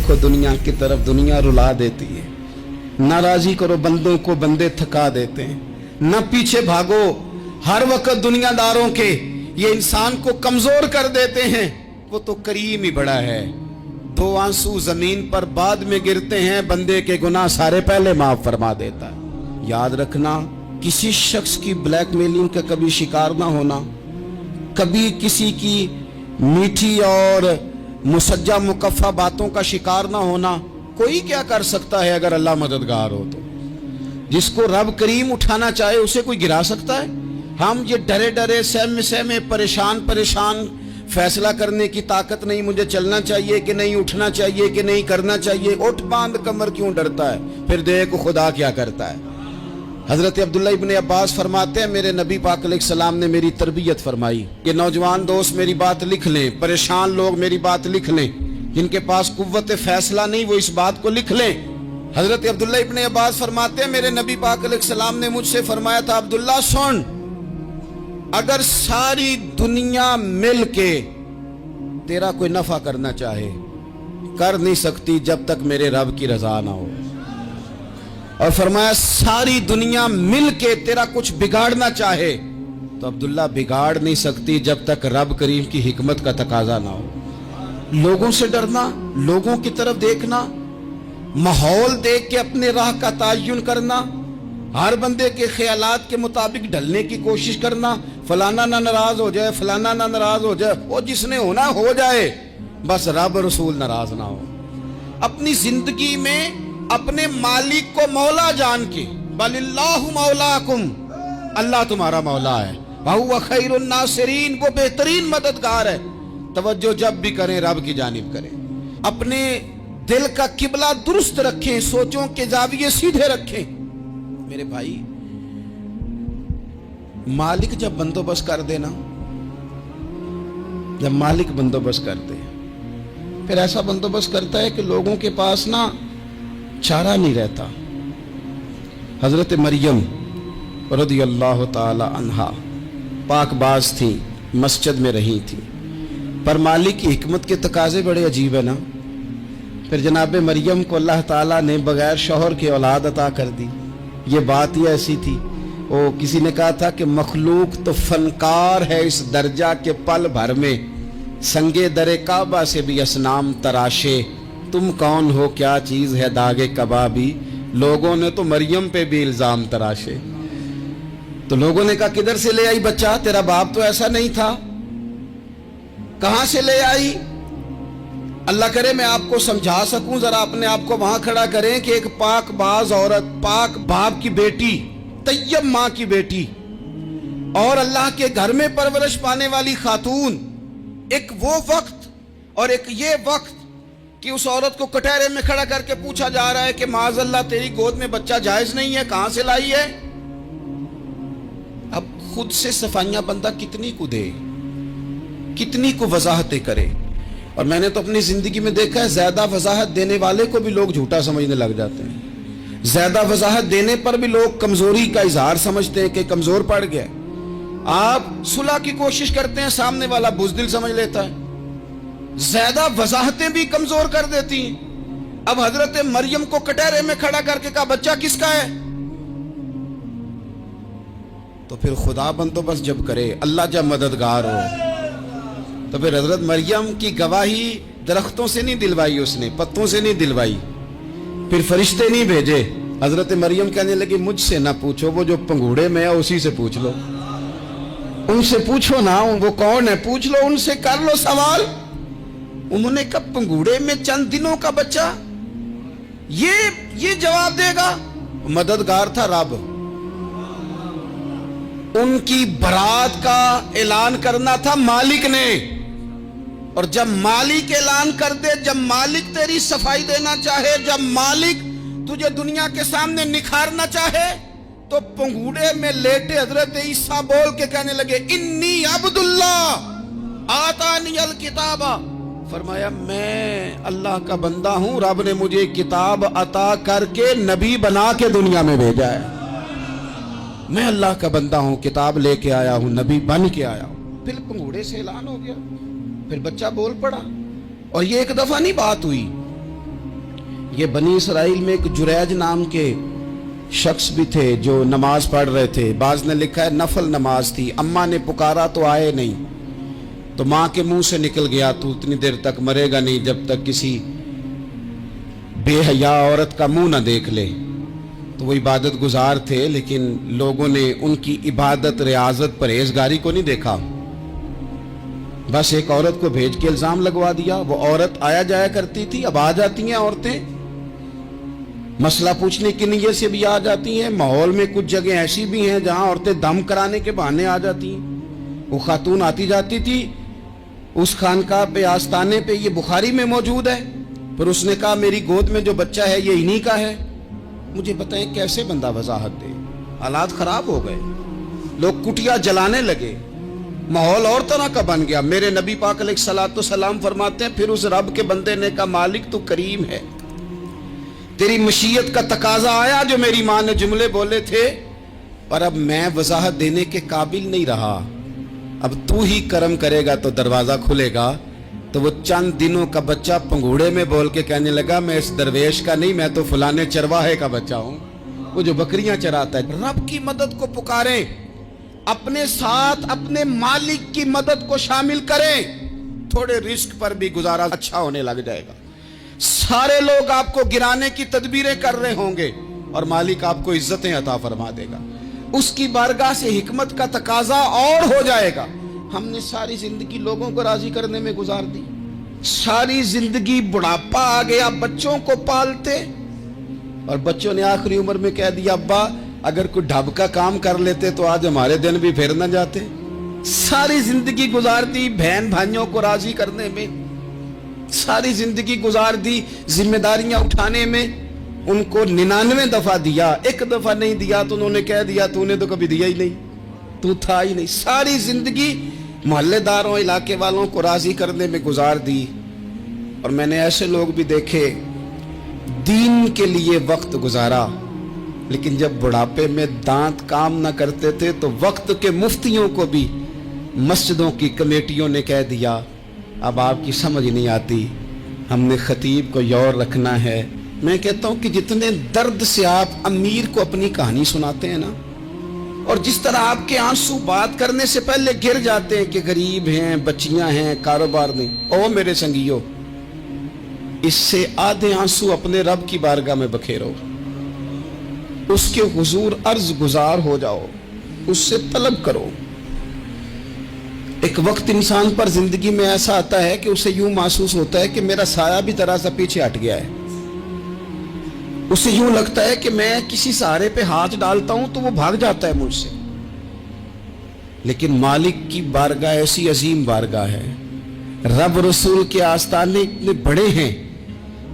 देखो दुनिया की तरफ, दुनिया रुला देती है। नाराजी करो बंदों को, बंदे थका देते हैं। न पीछे भागो हर वक्त दुनियादारों के, ये इंसान को कमजोर कर देते हैं। वो तो करीम ही बड़ा है। दो आंसू जमीन पर बाद में गिरते हैं, बंदे के गुनाह सारे पहले माफ फरमा देता है। याद रखना, किसी शख्स की ब्लैकमेलिंग का कभी शिकार ना होना, कभी किसी की मीठी और मुसज्जा मुकफ़ा बातों का शिकार ना होना। कोई क्या कर सकता है अगर अल्लाह मददगार हो तो। जिसको रब करीम उठाना चाहे उसे कोई गिरा सकता है? हम ये डरे डरे सहमे सहमे परेशान परेशान फैसला करने की ताकत नहीं, मुझे चलना चाहिए कि नहीं, उठना चाहिए कि नहीं, करना चाहिए। उठ बांध कमर क्यों डरता है? फिर देखो खुदा क्या करता है। हजरत अब्दुल्ला इब्ने अब्बास फरमाते हैं, मेरे नबी पाक अलैहिस्सलाम ने मेरी तरबियत फरमाई कि नौजवान दोस्त मेरी बात लिख लें, परेशान लोग मेरी बात लिख लें, जिनके पास कुव्वत फैसला नहीं वो इस बात को लिख लें। हजरत अब्दुल्ला इब्ने अब्बास फरमाते हैं, मेरे नबी पाक अलैहिस्सलाम ने मुझसे फरमाया था, अब्दुल्ला सुन, अगर सारी दुनिया मिल के तेरा कोई नफा करना चाहे, कर नहीं सकती जब तक मेरे रब की रजा ना हो। और फरमाया सारी दुनिया मिल के तेरा कुछ बिगाड़ना चाहे तो अब्दुल्ला बिगाड़ नहीं सकती जब तक रब करीम की हिकमत का तकाजा ना हो। लोगों से डरना, लोगों की तरफ देखना, माहौल देख के अपने राह का तयन करना, हर बंदे के ख्यालात के मुताबिक ढलने की कोशिश करना, फलाना ना नाराज हो जाए, फलाना ना नाराज हो जाए, वो जिसने होना हो जाए, बस रब रसूल नाराज ना हो। अपनी जिंदगी में अपने मालिक को मौला जान के, बलिल्लाहु मौलाकुम, अल्लाह तुम्हारा मौला है, वहुव खैरुन नासिरीन, वो बेहतरीन मददगार है। तवज्जो जब भी करें रब की जानिब करें। अपने दिल का किबला दुरुस्त रखें, सोचों के जाविये सीधे रखें। मेरे भाई, मालिक जब बंदोबस्त कर देना, जब मालिक बंदोबस्त कर दे, फिर ऐसा बंदोबस्त करता है कि लोगों के पास ना चारा नहीं रहता। हजरत मरियम रदियल्लाहु ताला अन्हा पाकबाज थी, मस्जिद में रही थी, पर मालिक की हिकमत के तकाजे बड़े अजीब है ना। फिर जनाब मरियम को अल्लाह ताला ने बगैर शौहर की औलाद अता कर दी। ये बात ही ऐसी थी। वो किसी ने कहा था कि मखलूक तो फनकार है इस दर्जा के पल भर में, संगे दरे काबा से भी असनाम तराशे, तुम कौन हो क्या चीज है दागे कबाबी। लोगों ने तो मरियम पे भी इल्जाम तराशे। तो लोगों ने कहा किधर से ले आई बच्चा, तेरा बाप तो ऐसा नहीं था, कहां से ले आई? अल्लाह करे मैं आपको समझा सकूं, जरा अपने आप को वहां खड़ा करें कि एक पाक बाज औरत, पाक बाप की बेटी, तैयब मां की बेटी और अल्लाह के घर में परवरिश पाने वाली खातून, एक वो वक्त और एक ये वक्त कि उस औरत को कटहरे में खड़ा करके पूछा जा रहा है कि माज़अल्लाह तेरी गोद में बच्चा जायज नहीं है, कहां से लाई है? अब खुद से सफाइयां बंदा कितनी को दे, कितनी को वजाहतें करे। और मैंने तो अपनी जिंदगी में देखा है, ज्यादा वजाहत देने वाले को भी लोग झूठा समझने लग जाते हैं। ज्यादा वजाहत देने पर भी लोग कमजोरी का इजहार समझते हैं कि कमजोर पड़ गया। आप सुलह की कोशिश करते हैं, सामने वाला बुज़दिल समझ लेता है। ज्यादा वजाहतें भी कमजोर कर देती हैं। अब हजरत मरियम को कटहरे में खड़ा करके कहा बच्चा किसका है? तो फिर खुदा बंदोबस्त जब करे, अल्लाह जब मददगार हो, तो फिर हजरत मरियम की गवाही दरख्तों से नहीं दिलवाई, उसने पत्तों से नहीं दिलवाई, फिर फरिश्ते नहीं भेजे। हजरत मरियम कहने लगी मुझसे ना पूछो, वो जो पंगूड़े में है उसी से पूछ लो, उनसे पूछो ना, वो कौन है पूछ लो, उनसे कर लो सवाल। उन्होंने कहा पंगूड़े में चंद दिनों का बच्चा, ये जवाब देगा? मददगार था रब। उनकी बरात का ऐलान करना था मालिक ने, और जब मालिक ऐलान कर दे, जब मालिक तेरी सफाई देना चाहे, जब मालिक तुझे दुनिया के सामने निखारना चाहे, तो पंगूड़े में लेटे हजरत ईसा बोल के कहने लगे इन्नी अब्दुल्ला आतानी अल किताबा, फरमाया मैं अल्लाह का बंदा हूं, रब ने मुझे किताब अता करके नबी बना के दुनिया में भेजा है। मैं अल्लाह का बंदा हूं, किताब लेके आया हूं, नबी बन के आया हूं। फिर पंगूड़े से ऐलान हो गया, फिर बच्चा बोल पड़ा। और ये एक दफा नहीं बात हुई, یہ بنی اسرائیل میں ایک جریج نام کے شخص بھی تھے جو نماز پڑھ رہے تھے. بعض نے لکھا ہے نفل نماز تھی. اماں نے پکارا تو آئے نہیں, تو ماں کے منہ سے نکل گیا تو اتنی دیر تک مرے گا نہیں جب تک کسی بے حیا عورت کا منہ نہ دیکھ لے. تو وہ عبادت گزار تھے, لیکن لوگوں نے ان کی عبادت, ریاضت, پرہیزگاری کو نہیں دیکھا. بس ایک عورت کو بھیج کے الزام لگوا دیا. وہ عورت آیا جایا کرتی تھی, اب آ جاتی ہیں عورتیں, مسئلہ پوچھنے کی نیت سے بھی آ جاتی ہیں. ماحول میں کچھ جگہ ایسی بھی ہیں جہاں عورتیں دم کرانے کے بہانے آ جاتی ہیں. وہ خاتون آتی جاتی تھی اس خانقاہ پہ, آستانے پہ, یہ بخاری میں موجود ہے. پھر اس نے کہا میری گود میں جو بچہ ہے یہ انہی کا ہے. مجھے بتائیں کیسے بندہ وضاحت دے. حالات خراب ہو گئے, لوگ کٹیا جلانے لگے, ماحول اور طرح کا بن گیا. میرے نبی پاک علیہ الصلوۃ والسلام فرماتے ہیں پھر اس رب کے بندے نے کہا مالک تو کریم ہے, تیری مشیت کا تقاضا آیا جو میری ماں نے جملے بولے تھے, اور اب میں وضاحت دینے کے قابل نہیں رہا, اب تو ہی کرم کرے گا تو دروازہ کھلے گا. تو وہ چند دنوں کا بچہ پنگوڑے میں بول کے کہنے لگا میں اس درویش کا نہیں, میں تو فلانے چرواہے کا بچہ ہوں, وہ جو بکریاں چراتا ہے. رب کی مدد کو پکاریں, اپنے ساتھ اپنے مالک کی مدد کو شامل کریں, تھوڑے رزق پر بھی گزارا اچھا ہونے لگ جائے گا. سارے لوگ آپ کو گرانے کی تدبیریں کر رہے ہوں گے اور مالک آپ کو عزتیں عطا فرما دے گا. اس کی بارگاہ سے حکمت کا تقاضا اور ہو جائے گا. ہم نے ساری زندگی لوگوں کو راضی کرنے میں گزار دی, ساری زندگی بڑھاپا آ گیا بچوں کو پالتے, اور بچوں نے آخری عمر میں کہہ دیا ابا اگر کوئی ڈھب کا کام کر لیتے تو آج ہمارے دن بھی پھر نہ جاتے. ساری زندگی گزار دی بہن بھائیوں کو راضی کرنے میں, ساری زندگی گزار دی ذمہ داریاں اٹھانے میں. ان کو 99 دفعہ دیا, ایک دفعہ نہیں دیا تو انہوں نے کہہ دیا تو نے تو کبھی دیا ہی نہیں, تو تھا ہی نہیں. ساری زندگی محلے داروں, علاقے والوں کو راضی کرنے میں گزار دی. اور میں نے ایسے لوگ بھی دیکھے دین کے لیے وقت گزارا, لیکن جب بڑھاپے میں دانت کام نہ کرتے تھے تو وقت کے مفتیوں کو بھی مسجدوں کی کمیٹیوں نے کہہ دیا اب آپ کی سمجھ نہیں آتی, ہم نے خطیب کو یور رکھنا ہے. میں کہتا ہوں کہ جتنے درد سے آپ امیر کو اپنی کہانی سناتے ہیں نا, اور جس طرح آپ کے آنسو بات کرنے سے پہلے گر جاتے ہیں کہ غریب ہیں, بچیاں ہیں, کاروبار نہیں, او میرے سنگیو, اس سے آدھے آنسو اپنے رب کی بارگاہ میں بکھیرو, اس کے حضور عرض گزار ہو جاؤ, اس سے طلب کرو. ایک وقت انسان پر زندگی میں ایسا آتا ہے کہ اسے یوں محسوس ہوتا ہے کہ میرا سایہ بھی ذرا سا پیچھے ہٹ گیا ہے. اسے یوں لگتا ہے کہ میں کسی سہارے پہ ہاتھ ڈالتا ہوں تو وہ بھاگ جاتا ہے مجھ سے. لیکن مالک کی بارگاہ ایسی عظیم بارگاہ ہے, رب رسول کے آستانے اتنے بڑے ہیں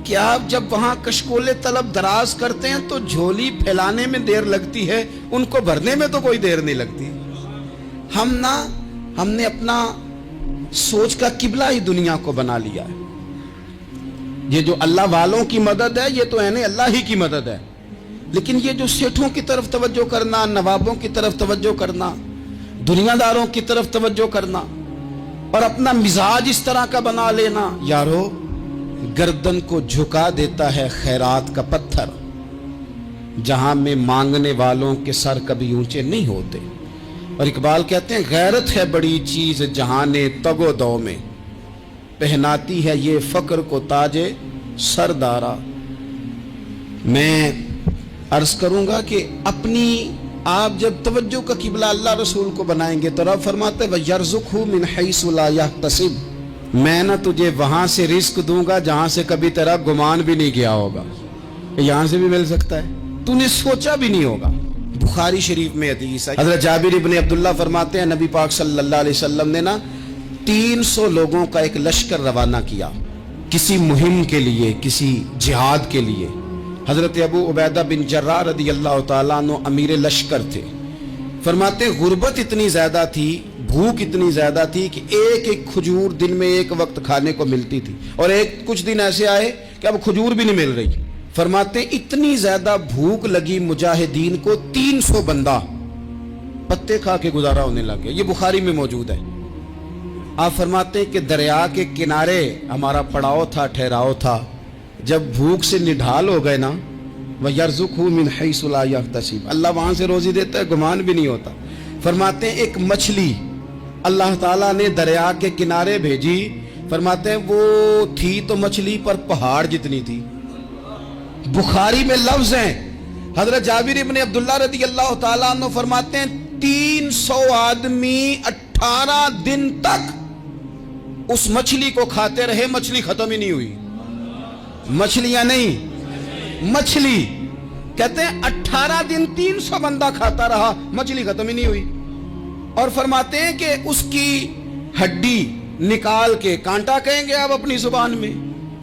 کہ آپ جب وہاں کشکول طلب دراز کرتے ہیں تو جھولی پھیلانے میں دیر لگتی ہے, ان کو بھرنے میں تو کوئی دیر نہیں لگتی. ہم نے اپنا سوچ کا قبلہ ہی دنیا کو بنا لیا ہے. یہ جو اللہ والوں کی مدد ہے یہ تو اللہ ہی کی مدد ہے, لیکن یہ جو سیٹھوں کی طرف توجہ کرنا, نوابوں کی طرف توجہ کرنا, دنیا داروں کی طرف توجہ کرنا, اور اپنا مزاج اس طرح کا بنا لینا, یارو گردن کو جھکا دیتا ہے خیرات کا پتھر, جہاں میں مانگنے والوں کے سر کبھی اونچے نہیں ہوتے. اور اقبال کہتے ہیں غیرت ہے بڑی چیز جہانے تگ و دو میں, پہناتی ہے یہ فقر کو تاج سردارا. میں عرض کروں گا کہ اپنی آپ جب توجہ کا قبلہ اللہ رسول کو بنائیں گے تو رب فرماتے ہیں وَيَرْزُقْهُ مِنْ حَيْثُ لَا يَحْتَسِبُ, میں نہ تجھے وہاں سے رزق دوں گا جہاں سے کبھی تیرا گمان بھی نہیں گیا ہوگا, یہاں سے بھی مل سکتا ہے, تو نے سوچا بھی نہیں ہوگا. بخاری شریف میں حدیث ہے, حضرت جابر ابن عبداللہ فرماتے ہیں نبی پاک صلی اللہ علیہ وسلم نے 300 لوگوں کا ایک لشکر روانہ کیا کسی مہم کے لیے, کسی جہاد کے لیے. حضرت ابو عبیدہ بن جراح رضی اللہ تعالیٰ عنہ امیر لشکر تھے. فرماتے غربت اتنی زیادہ تھی, بھوک اتنی زیادہ تھی کہ ایک ایک کھجور دن میں ایک وقت کھانے کو ملتی تھی, اور کچھ دن ایسے آئے کہ اب کھجور بھی نہیں مل رہی. فرماتے اتنی زیادہ بھوک لگی مجاہدین کو 300 بندہ پتے کھا کے گزارا ہونے لگے. یہ بخاری میں موجود ہے. آپ فرماتے ہیں کہ دریا کے کنارے ہمارا پڑاؤ تھا, ٹھہراؤ تھا, جب بھوک سے نڈھال ہو گئے نا وَيَرْزُقْهُ مِنْ حَيْثُ لَا يَحْتَسِبُ، اللہ وہاں سے روزی دیتا ہے، گمان بھی نہیں ہوتا۔ فرماتے ہیں ایک مچھلی اللہ تعالیٰ نے دریا کے کنارے بھیجی، فرماتے ہیں وہ تھی تو مچھلی پر پہاڑ جتنی تھی۔ بخاری میں لفظ ہیں، حضرت جابر ابن عبداللہ رضی اللہ تعالیٰ عنہ فرماتے ہیں 300 آدمی 18 دن تک اس مچھلی کو کھاتے رہے، مچھلی ختم ہی نہیں ہوئی۔ مچھلیاں نہیں، مچھلی کہتے ہیں 18 دن 300 بندہ کھاتا رہا، مچھلی ختم ہی نہیں ہوئی۔ اور فرماتے ہیں کہ اس کی ہڈی نکال کے، کانٹا کہیں گے آپ اپنی زبان میں،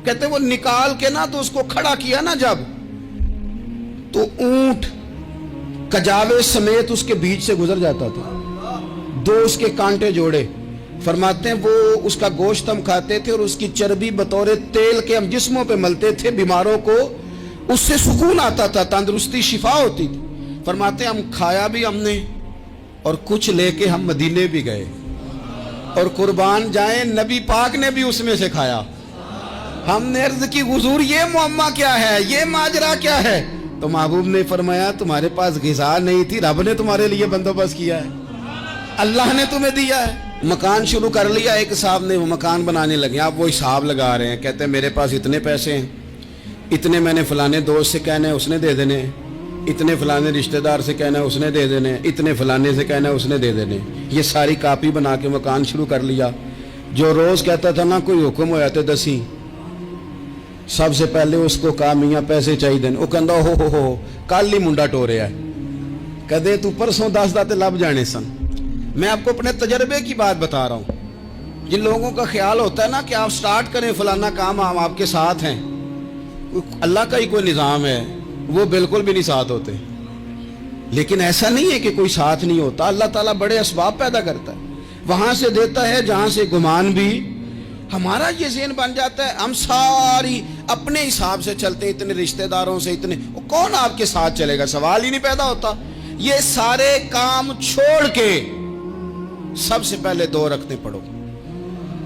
کہتے ہیں وہ نکال کے نا تو اس کو کھڑا کیا نا جب، تو اونٹ کجاوے سمیت اس کے بیچ سے گزر جاتا تھا، 2 اس کے کانٹے جوڑے۔ فرماتے ہیں وہ اس کا گوشت ہم کھاتے تھے اور اس کی چربی بطور تیل کے ہم جسموں پہ ملتے تھے، بیماروں کو اس سے سکون آتا تھا، تندرستی شفا ہوتی تھی۔ فرماتے ہیں ہم کھایا بھی ہم نے اور کچھ لے کے ہم مدینے بھی گئے، اور قربان جائیں نبی پاک نے بھی اس میں سے کھایا۔ ہم نے عرض کی حضور یہ معمہ کیا ہے، یہ ماجرا کیا ہے؟ تو محبوب نے فرمایا تمہارے پاس غذا نہیں تھی، رب نے تمہارے لیے بندوبست کیا ہے، اللہ نے تمہیں دیا ہے۔ مکان شروع کر لیا، ایک صاحب نے وہ مکان بنانے لگے، آپ وہ حساب لگا رہے ہیں، کہتے ہیں میرے پاس اتنے پیسے ہیں، اتنے میں نے فلانے دوست سے کہنا ہے اس نے دے دینے، اتنے فلانے رشتہ دار سے کہنا ہے اس نے دے دینے، اتنے فلانے سے کہنا ہے اس نے دے دینے۔ یہ ساری کاپی بنا کے مکان شروع کر لیا۔ جو روز کہتا تھا نا کوئی حکم ہو جاتے دسی، سب سے پہلے اس کو کہا میاں پیسے چاہیے، وہ کہندا ہو کل ہی منڈا ٹوریا ہے، کہدے تو پرسوں 10 داتے لب جانے سن۔ میں آپ کو اپنے تجربے کی بات بتا رہا ہوں۔ جن لوگوں کا خیال ہوتا ہے نا کہ آپ سٹارٹ کریں فلانا کام، ہم آپ کے ساتھ ہیں، اللہ کا ہی کوئی نظام ہے، وہ بالکل بھی نہیں ساتھ ہوتے۔ لیکن ایسا نہیں ہے کہ کوئی ساتھ نہیں ہوتا، اللہ تعالیٰ بڑے اسباب پیدا کرتا ہے، وہاں سے دیتا ہے جہاں سے گمان بھی۔ ہمارا یہ ذہن بن جاتا ہے ہم ساری اپنے حساب سے چلتے، اتنے رشتہ داروں سے، اتنے، کون آپ کے ساتھ چلے گا؟ سوال ہی نہیں پیدا ہوتا۔ یہ سارے کام چھوڑ کے سب سے پہلے 2 رکعتیں پڑھو،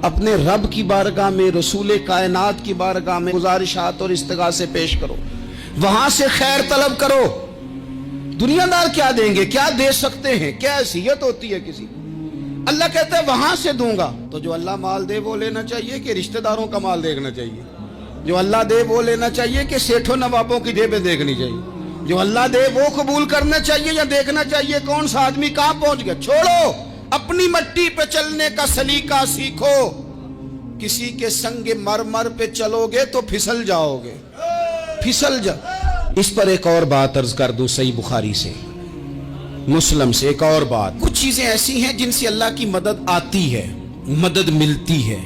اپنے رب کی بارگاہ میں، رسول کائنات کی بارگاہ میں گزارشات اور استغاثے پیش کرو، وہاں سے خیر طلب کرو۔ دنیا دار کیا دیں گے، کیا دے سکتے ہیں، کیا حیثیت ہوتی ہے کسی کو؟ اللہ کہتا ہے وہاں سے دوں گا۔ تو جو اللہ مال دے وہ لینا چاہیے کہ رشتہ داروں کا مال دیکھنا چاہیے؟ جو اللہ دے وہ لینا چاہیے کہ سیٹھوں نوابوں کی جیبیں دیکھنی چاہیے؟ جو اللہ دے وہ قبول کرنا چاہیے یا دیکھنا چاہیے کون سا آدمی کہاں پہنچ گیا؟ چھوڑو، اپنی مٹی پہ چلنے کا سلیقہ سیکھو۔ کسی کے سنگ مرمر پہ چلو گے تو پھسل جاؤ گے، پھسل جا۔ اس پر ایک اور بات عرض کر دوں، صحیح بخاری سے، مسلم سے ایک اور بات۔ کچھ چیزیں ایسی ہیں جن سے اللہ کی مدد آتی ہے، مدد ملتی ہے۔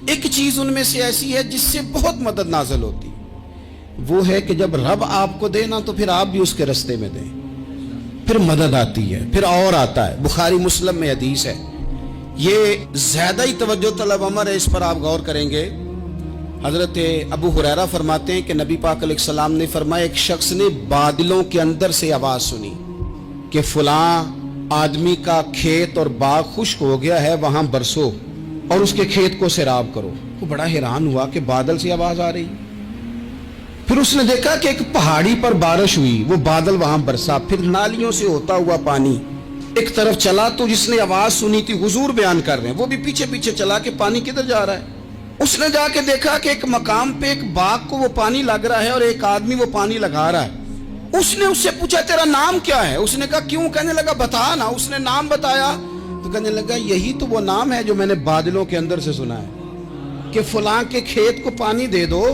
ایک چیز ان میں سے ایسی ہے جس سے بہت مدد نازل ہوتی، وہ ہے کہ جب رب آپ کو دے نا تو پھر آپ بھی اس کے رستے میں دیں، پھر مدد آتی ہے، پھر اور آتا ہے۔ بخاری مسلم میں حدیث ہے، یہ زیادہ ہی توجہ طلب امر ہے، اس پر آپ غور کریں گے۔ حضرت ابو ہریرہ فرماتے ہیں کہ نبی پاک علیہ السلام نے فرمایا ایک شخص نے بادلوں کے اندر سے آواز سنی کہ فلاں آدمی کا کھیت اور باغ خشک ہو گیا ہے، وہاں برسو اور اس کے کھیت کو سیراب کرو۔ وہ بڑا حیران ہوا کہ بادل سے آواز آ رہی۔ پھر اس نے دیکھا کہ ایک پہاڑی پر بارش ہوئی، وہ بادل وہاں برسا، پھر نالیوں سے ہوتا ہوا پانی ایک طرف چلا۔ تو جس نے آواز سنی تھی، حضور بیان کر رہے ہیں، وہ بھی پیچھے پیچھے چلا کہ پانی کدھر جا رہا ہے۔ اس نے جا کے دیکھا کہ ایک مقام پہ ایک باغ کو وہ پانی لگ رہا ہے اور ایک آدمی وہ پانی لگا رہا ہے۔ اس نے اس سے پوچھا تیرا نام کیا ہے؟ اس نے کہا کیوں؟ کہنے لگا بتا نا۔ اس نے نام بتایا تو کہنے لگا یہی تو وہ نام ہے جو میں نے بادلوں کے اندر سے سنا ہے کہ فلاں کے کھیت کو پانی دے دو۔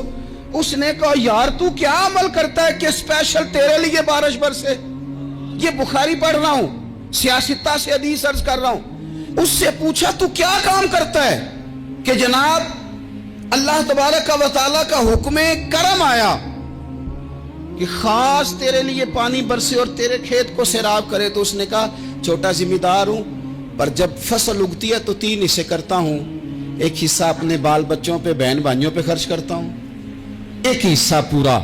اس نے کہا یار تو کیا عمل کرتا ہے کہ اسپیشل تیرے لیے بارش برسے؟ یہ بخاری پڑھ رہا ہوں، سیاستہ سے حدیث عرض کر رہا ہوں۔ اس سے پوچھا تو کیا کام کرتا ہے کہ جناب اللہ تبارک و تعالیٰ کا حکم کرم آیا کہ خاص تیرے لیے پانی برسے اور تیرے کھیت کو سیراب کرے؟ تو اس نے کہا چھوٹا ذمہ دار ہوں، پر جب فصل اگتی ہے تو 3 حصے کرتا ہوں، ایک حصہ اپنے بال بچوں پہ، بہن بھائیوں پہ خرچ کرتا ہوں، ایک حصہ پورا،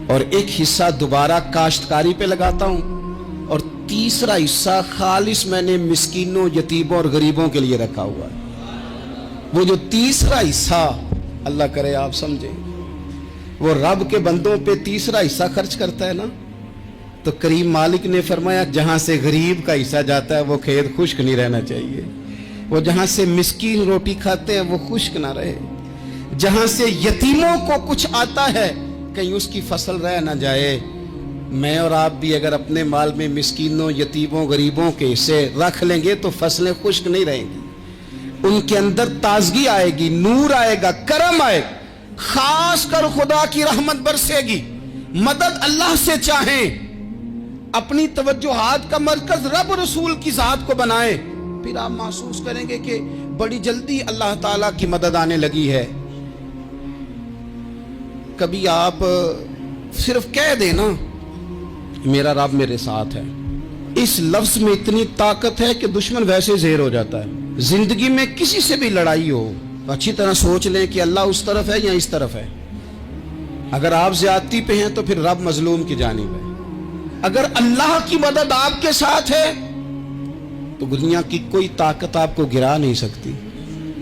اور ایک حصہ دوبارہ کاشتکاری پہ لگاتا ہوں، اور تیسرا حصہ خالص میں نے مسکینوں، یتیموں اور غریبوں کے لیے رکھا ہوا ہے۔ وہ جو تیسرا حصہ، اللہ کرے آپ سمجھیں، वो रब के बंदों पे तीसरा हिस्सा खर्च करता है ना, तो करीम मालिक ने फरमाया जहां से गरीब का हिस्सा जाता है वो खेत खुश्क नहीं रहना चाहिए, वो जहां से मिस्कीन रोटी खाते हैं वो खुश्क ना रहे, जहां से यतीमों को कुछ आता है कहीं उसकी फसल रह ना जाए। मैं और आप भी अगर अपने माल में मिस्कीनों, यतीमों, गरीबों के हिस्से रख लेंगे तो फसलें खुश्क नहीं रहेंगी, उनके अंदर ताजगी आएगी, नूर आएगा, करम आएगा, खास कर खुदा की रहमत बरसेगी। मदद अल्लाह से चाहें, अपनी तवज्जुहात का मरकज रब रसूल की जात को बनाएं, फिर आप महसूस करेंगे कि बड़ी जल्दी अल्लाह ताला की मदद आने लगी है। कभी आप सिर्फ कह देना मेरा रब मेरे साथ है, इस लफ्ज में इतनी ताकत है कि दुश्मन वैसे ज़ेर हो जाता है। जिंदगी में किसी से भी लड़ाई हो तो अच्छी तरह सोच लें कि अल्लाह उस तरफ है या इस तरफ है। अगर आप ज्यादती पे हैं तो फिर रब मजलूम की जानिब है। अगर अल्लाह की मदद आपके साथ है तो दुनिया की कोई ताकत आपको गिरा नहीं सकती।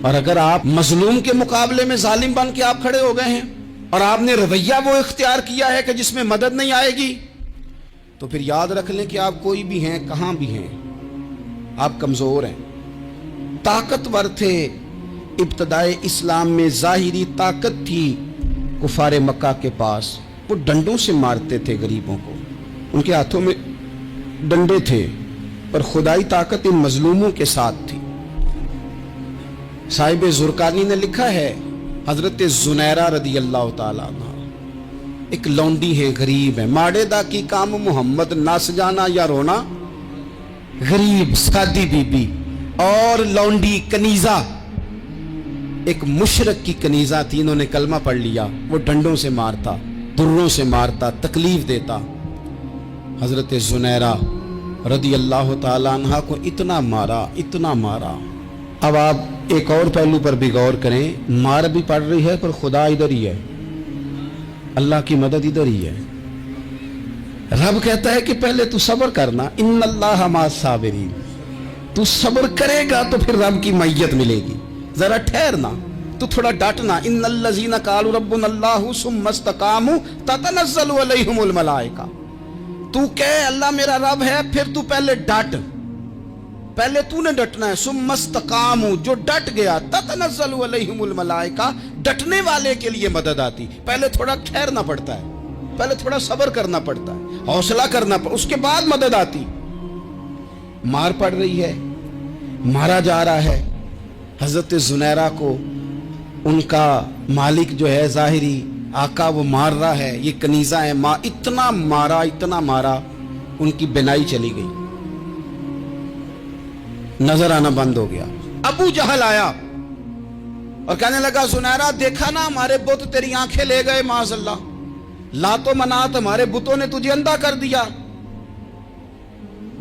और अगर आप मजलूम के मुकाबले में जालिम बन के आप खड़े हो गए हैं और आपने रवैया वो इख्तियार किया है कि जिसमें मदद नहीं आएगी, तो फिर याद रख लें कि आप कोई भी हैं, कहां भी हैं, आप कमजोर हैं। ताकतवर थे इब्तदाए इस्लाम में, जाहिरी ताकत थी कुफारे मक्का के पास, वो डंडों से मारते थे गरीबों को, उनके हाथों में डंडे थे, पर खुदाई ताकत इन मजलूमों के साथ थी। साहिब जुरकानी ने लिखा है, हजरत जुनैरा रदी अल्लाह ताला अन्हा एक लौंडी है, गरीब है, माड़े दा की काम मोहम्मद नस जाना या रोना, गरीब सादी बीबी और लौंडी कनीजा, एक मुशरक की कनीजा थी, इन्होंने कलमा पढ़ लिया, वो डंडों से मारता, दुर्रों से मारता, तकलीफ देता। हजरत जुनैरा रदी अल्लाह ताला अन्हा को इतना मारा, इतना मारा। अब आप एक और पहलू पर भी गौर करें, मार भी पड़ रही है पर खुदा इधर ही है, अल्लाह की मदद इधर ही है। रब कहता है कि पहले तू सब्र करना, इन्नल्लाह मास साबिरीन, तू सब्र करेगा तो फिर रब की मैयत मिलेगी, जरा ठहरना, तू थोड़ा डटना। इन्नल्लज़ीना क़ालू रब्बुनल्लाहु सुम्मा इस्तक़ामू ततनज़्ज़लु अलैहिमुल मलाइका, तू कह अल्लाह मेरा रब है, फिर तू पहले डट, पहले तूने डटना है। सुम्मा इस्तक़ामू, जो डट गया, ततनज़्ज़लु अलैहिमुल मलाइका, डटने वाले के लिए मदद आती। पहले थोड़ा ठहरना पड़ता है, पहले थोड़ा सब्र करना पड़ता है, हौसला करना पड़ता, उसके बाद मदद आती। मार पड़ रही है, मारा जा रहा है। हजरत जुनैरा को उनका मालिक जो है जाहिरी आका वो मार रहा है, ये कनीजा है, इतना मारा, इतना मारा, उनकी बिनाई चली गई, नजर आना बंद हो गया। अबू जहल आया और कहने लगा, जुनैरा देखा ना हमारे बुत तेरी आंखें ले गए, माज़अल्लाह, लातो मनात हमारे बुतों ने तुझे अंधा कर दिया।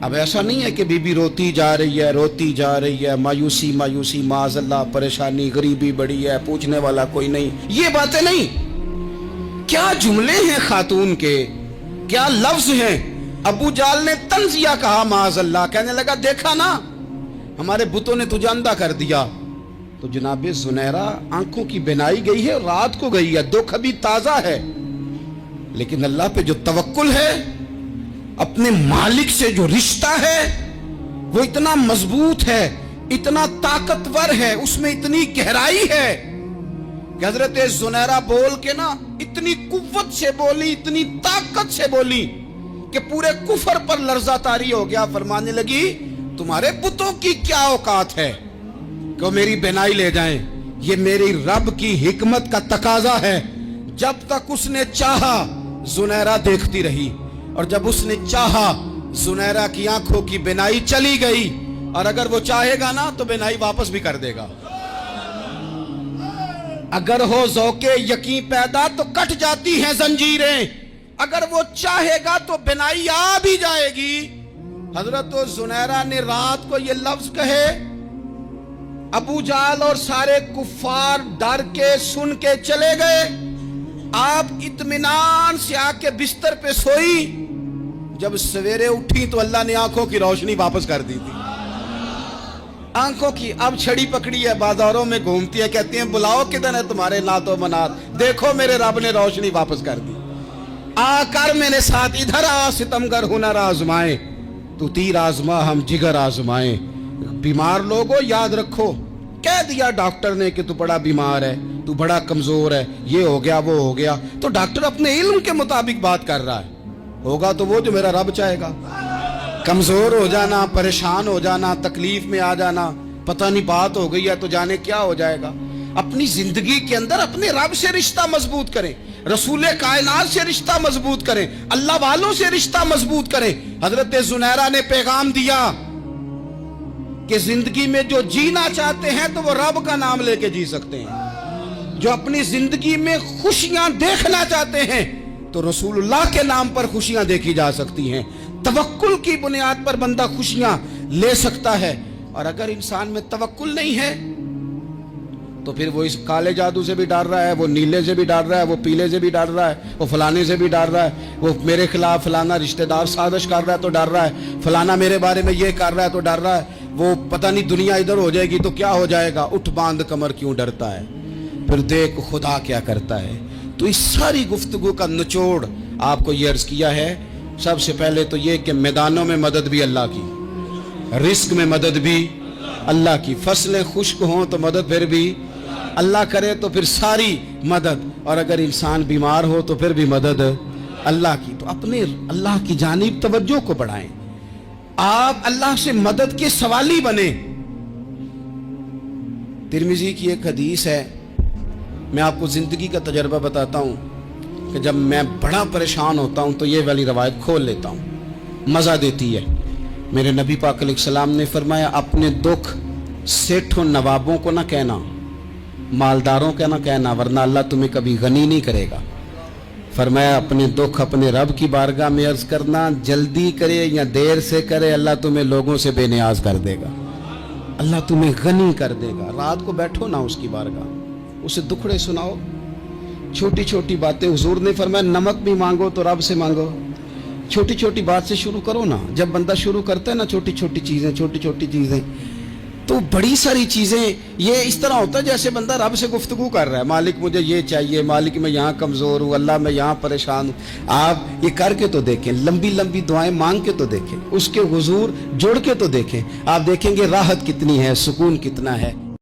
अब ऐसा नहीं है कि बीबी रोती जा रही है, रोती जा रही है, मायूसी मायूसी, माज़अल्लाह, परेशानी, गरीबी बड़ी है, पूछने वाला कोई नहीं, ये बातें नहीं। क्या जुमले हैं खातून के, क्या लफ्ज हैं। अबू जाल ने तंजिया कहा, माज़अल्लाह, कहने लगा देखा ना हमारे बुतों ने तुझे अंधा कर दिया। तो जनाब जुनैरा आंखों की बिनाई गई है, रात को गई है, दुख अभी ताजा है, लेकिन अल्लाह पे जो तवक्कुल है, अपने मालिक से जो रिश्ता है वो इतना मजबूत है, इतना ताकतवर है, उसमें इतनी गहराई है कि हजरत जुनैरा बोल के ना इतनी कुव्वत से बोली, इतनी ताकत से बोली कि पूरे कुफर पर लर्जा तारी हो गया। फरमाने लगी, तुम्हारे बुतों की क्या औकात है कि वो मेरी बिनाई ले जाएं, ये मेरी रब की हिकमत का तकाजा है। जब तक उसने चाहा जुनैरा देखती रही, और जब उसने चाहा जुनैरा की आंखों की बिनाई चली गई, और अगर वो चाहेगा ना तो बिनाई वापस भी कर देगा। अगर हो ज़ौक़े यकीन पैदा तो कट जाती हैं जंजीरें, अगर वो चाहेगा तो बिनाई आ भी जाएगी। हजरत जुनैरा ने रात को ये लफ्ज कहे, अबू जाल और सारे कुफ्फार डर के सुन के चले गए। आप इत्मीनान से आके बिस्तर पे सोई, जब सवेरे उठी तो अल्लाह ने आंखों की रोशनी वापस कर दी थी। आंखों की अब छड़ी पकड़ी है, बाजारों में घूमती है, कहती है बुलाओ किधर है तुम्हारे नातो मनात, देखो मेरे रब ने रोशनी वापस कर दी, आ कर मेरे साथ इधर आ, सितमगर हुनर आजमाए, तू तीर आजमा हम जिगर आजमाए। बीमार लोगों याद रखो, कह दिया डॉक्टर ने कि तू बड़ा बीमार है, तू बड़ा कमजोर है, ये हो गया वो हो गया, तो डॉक्टर अपने इल्म के मुताबिक बात कर रहा है, होगा तो वो जो मेरा रब चाहेगा। कमजोर हो जाना, परेशान हो जाना, तकलीफ में आ जाना, पता नहीं बात हो गई है तो जाने क्या हो जाएगा। अपनी जिंदगी के अंदर अपने रब से रिश्ता मजबूत करें, रसूले कायनात से रिश्ता मजबूत करें, अल्लाह वालों से रिश्ता मजबूत करें। हजरत जुनैरा ने पैगाम दिया कि जिंदगी में जो जीना चाहते हैं तो वो रब का नाम लेके जी सकते हैं, जो अपनी जिंदगी में खुशियां देखना चाहते हैं तो रसूलुल्लाह के नाम पर खुशियां देखी जा सकती हैं। तवक्कुल की बुनियाद पर बंदा खुशियां ले सकता है, और अगर इंसान में तवक्कुल नहीं है तो फिर वो इस काले जादू से भी डर रहा है, वो नीले से भी डर रहा है, वो पीले से भी डर रहा है, वो फलाने से भी डर रहा है, वो मेरे खिलाफ फलाना रिश्तेदार साजिश कर रहा है तो डर रहा है, फलाना मेरे बारे में ये कर रहा है तो डर रहा है, वो पता नहीं दुनिया इधर हो जाएगी तो क्या हो जाएगा, उठ बांध कमर क्यों डरता है, फिर देख खुदा क्या करता है। तो इस सारी गुफ्तगू का निचोड़ आपको ये अर्ज किया है, सबसे पहले तो ये कि मैदानों में मदद भी अल्लाह की, रिस्क में मदद भी अल्लाह की, फसलें खुश्क हों तो मदद फिर भी अल्लाह करे, तो फिर सारी मदद, और अगर इंसान बीमार हो तो फिर भी मदद अल्लाह की। तो अपने अल्लाह की जानिब तवज्जो को बढ़ाएं, आप अल्लाह से मदद के सवाली बने। तिरमिजी की एक हदीस है, मैं आपको जिंदगी का तजर्बा बताता हूँ कि जब मैं बड़ा परेशान होता हूँ तो ये वाली रवायत खोल लेता हूँ, मज़ा देती है। मेरे नबी पाक अलैहिस्सलाम ने फरमाया, अपने दुख सेठों नवाबों को ना कहना, मालदारों का ना कहना, वरना अल्लाह तुम्हें कभी गनी नहीं करेगा। फरमाया अपने दुख अपने रब की बारगाह में अर्ज करना, जल्दी करे या देर से करे अल्लाह तुम्हें लोगों से बेनियाज कर देगा, अल्लाह तुम्हें गनी कर देगा। रात को बैठो ना उसकी बारगाह, उसे दुखड़े सुनाओ, छोटी छोटी बातें। हुजूर ने फरमाया नमक भी मांगो तो रब से मांगो, छोटी छोटी बात से शुरू करो ना। जब बंदा शुरू करता है ना छोटी छोटी चीजें, तो बड़ी सारी चीजें ये इस तरह होता है जैसे बंदा रब से गुफ्तगू कर रहा है, मालिक मुझे ये चाहिए, मालिक मैं यहाँ कमजोर हूँ, अल्लाह मैं यहाँ परेशान हूँ। आप ये करके तो देखें, लंबी लंबी दुआएं मांग के तो देखें, उसके हुजूर जुड़ के तो देखें, आप देखेंगे राहत कितनी है, सुकून कितना है।